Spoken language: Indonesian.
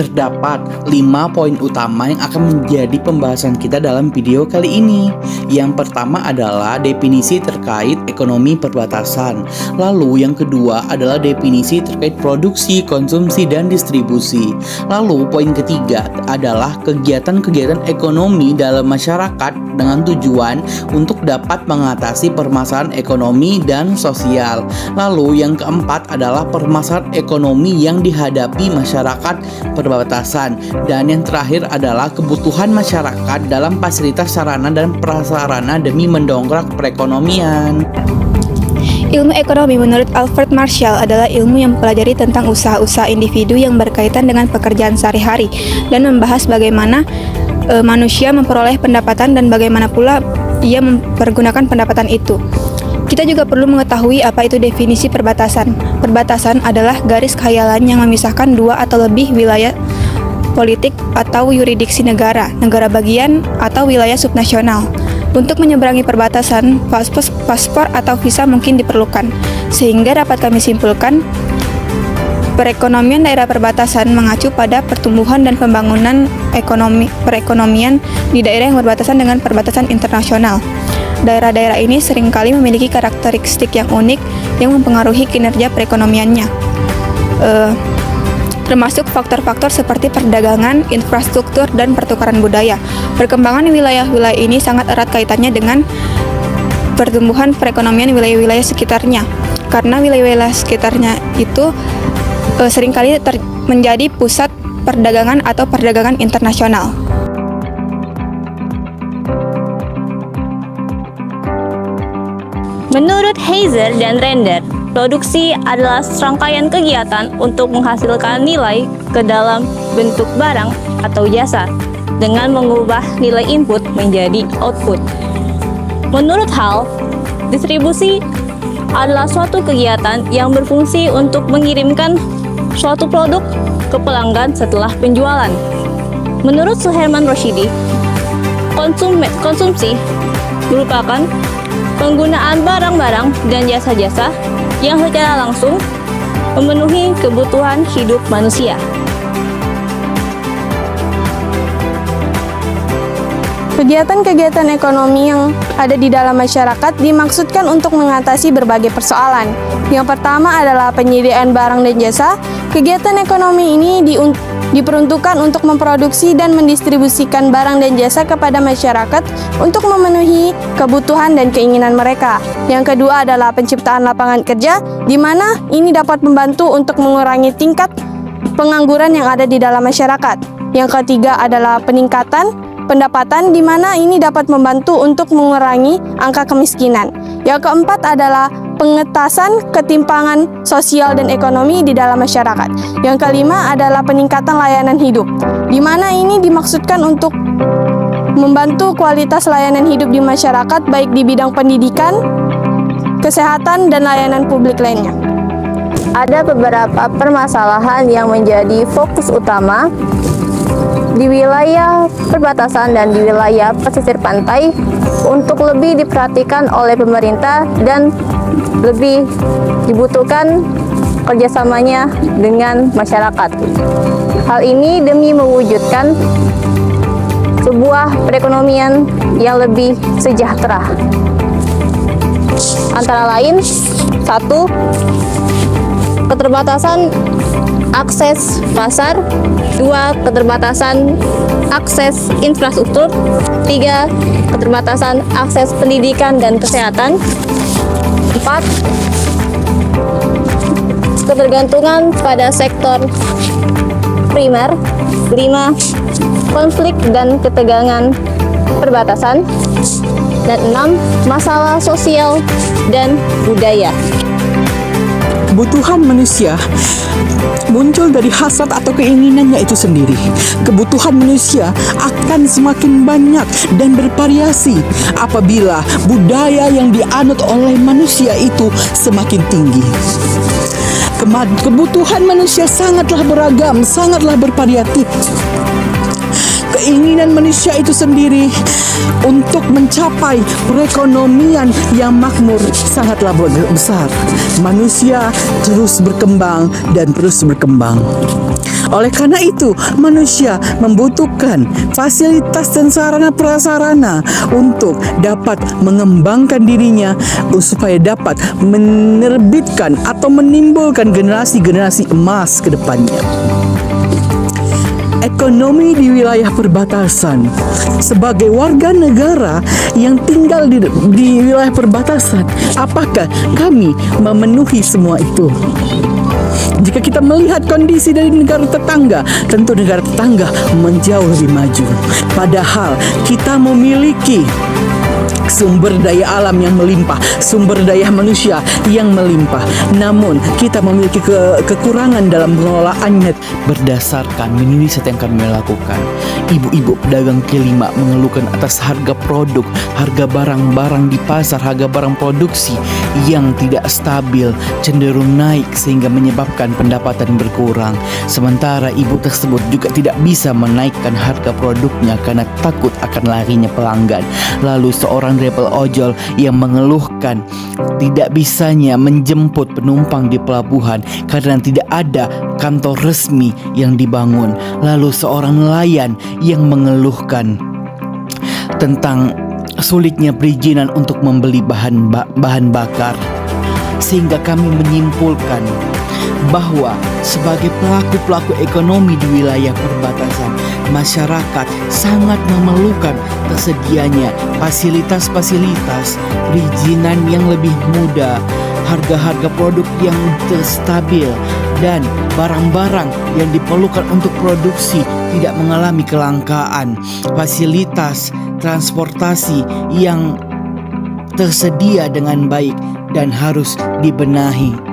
Terdapat 5 poin utama yang akan menjadi pembahasan kita dalam video kali ini. Yang pertama adalah definisi terkait ekonomi perbatasan. Lalu yang kedua adalah definisi terkait produksi, konsumsi, dan distribusi. Lalu poin ketiga adalah kegiatan-kegiatan ekonomi dalam masyarakat dengan tujuan untuk dapat mengatasi permasalahan ekonomi dan sosial. Lalu yang keempat adalah permasalahan ekonomi yang dihadapi masyarakat perbatasan. Dan yang terakhir adalah kebutuhan masyarakat dalam fasilitas sarana dan prasarana demi mendongkrak perekonomian. Ilmu ekonomi menurut Alfred Marshall adalah ilmu yang mempelajari tentang usaha-usaha individu yang berkaitan dengan pekerjaan sehari-hari dan membahas bagaimana manusia memperoleh pendapatan dan bagaimana pula ia mempergunakan pendapatan itu. Kita juga perlu mengetahui apa itu definisi perbatasan. Perbatasan adalah garis khayalan yang memisahkan dua atau lebih wilayah politik atau yurisdiksi negara, negara bagian, atau wilayah subnasional. Untuk menyeberangi perbatasan, paspor atau visa mungkin diperlukan. Sehingga dapat kami simpulkan, perekonomian daerah perbatasan mengacu pada pertumbuhan dan pembangunan perekonomian di daerah yang berbatasan dengan perbatasan internasional. Daerah-daerah ini seringkali memiliki karakteristik yang unik yang mempengaruhi kinerja perekonomiannya. Termasuk faktor-faktor seperti perdagangan, infrastruktur, dan pertukaran budaya. Perkembangan wilayah-wilayah ini sangat erat kaitannya dengan pertumbuhan perekonomian wilayah-wilayah sekitarnya, karena wilayah-wilayah sekitarnya itu seringkali menjadi pusat perdagangan atau perdagangan internasional. Menurut Heiser dan Render, produksi adalah serangkaian kegiatan untuk menghasilkan nilai ke dalam bentuk barang atau jasa dengan mengubah nilai input menjadi output. Menurut Hall, distribusi adalah suatu kegiatan yang berfungsi untuk mengirimkan suatu produk ke pelanggan setelah penjualan. Menurut Suherman Roshidi, konsumsi merupakan penggunaan barang-barang dan jasa-jasa yang secara langsung memenuhi kebutuhan hidup manusia. Kegiatan-kegiatan ekonomi yang ada di dalam masyarakat dimaksudkan untuk mengatasi berbagai persoalan. Yang pertama adalah penyediaan barang dan jasa. Kegiatan ekonomi ini diperuntukkan untuk memproduksi dan mendistribusikan barang dan jasa kepada masyarakat untuk memenuhi kebutuhan dan keinginan mereka. Yang kedua adalah penciptaan lapangan kerja, di mana ini dapat membantu untuk mengurangi tingkat pengangguran yang ada di dalam masyarakat. Yang ketiga adalah peningkatan pendapatan, di mana ini dapat membantu untuk mengurangi angka kemiskinan. Yang keempat adalah pengentasan ketimpangan sosial dan ekonomi di dalam masyarakat. Yang kelima adalah peningkatan layanan hidup, di mana ini dimaksudkan untuk membantu kualitas layanan hidup di masyarakat baik di bidang pendidikan, kesehatan, dan layanan publik lainnya. Ada beberapa permasalahan yang menjadi fokus utama di wilayah perbatasan dan di wilayah pesisir pantai untuk lebih diperhatikan oleh pemerintah dan lebih dibutuhkan kerjasamanya dengan masyarakat. Hal ini demi mewujudkan sebuah perekonomian yang lebih sejahtera. Antara lain, 1. Keterbatasan akses pasar, 2. Keterbatasan akses infrastruktur, 3. Keterbatasan akses pendidikan dan kesehatan, 4. Ketergantungan pada sektor primer, 5. Konflik dan ketegangan perbatasan, dan 6. Masalah sosial dan budaya. Kebutuhan manusia muncul dari hasrat atau keinginannya itu sendiri. Kebutuhan manusia akan semakin banyak dan bervariasi apabila budaya yang dianut oleh manusia itu semakin tinggi. Kebutuhan manusia sangatlah beragam, sangatlah bervariatif. keinginan manusia itu sendiri untuk mencapai perekonomian yang makmur sangatlah besar. Manusia terus berkembang dan terus berkembang. Oleh karena itu, manusia membutuhkan fasilitas dan sarana prasarana untuk dapat mengembangkan dirinya supaya dapat menerbitkan atau menimbulkan generasi-generasi emas ke depannya. Ekonomi di wilayah perbatasan. Sebagai warga negara yang tinggal di wilayah perbatasan, apakah kami memenuhi semua itu? Jika kita melihat kondisi dari negara tetangga, tentu negara tetangga menjauh lebih maju. Padahal kita memiliki sumber daya alam yang melimpah, sumber daya manusia yang melimpah. Namun kita memiliki kekurangan dalam pengelolaannya. Berdasarkan mini riset yang kami lakukan, ibu-ibu pedagang kaki lima mengeluhkan atas harga produk, harga barang-barang di pasar, harga barang produksi yang tidak stabil, cenderung naik sehingga menyebabkan pendapatan berkurang. Sementara ibu tersebut juga tidak bisa menaikkan harga produknya karena takut akan larinya pelanggan. Lalu seorang driver ojol yang mengeluhkan tidak bisanya menjemput penumpang di pelabuhan karena tidak ada kantor resmi yang dibangun. Lalu seorang nelayan yang mengeluhkan tentang sulitnya perizinan untuk membeli bahan bakar. Sehingga kami menyimpulkan bahwa sebagai pelaku-pelaku ekonomi di wilayah perbatasan, masyarakat sangat memerlukan tersedianya fasilitas-fasilitas perizinan yang lebih mudah, harga-harga produk yang terstabil, dan barang-barang yang diperlukan untuk produksi tidak mengalami kelangkaan, fasilitas transportasi yang tersedia dengan baik dan harus dibenahi.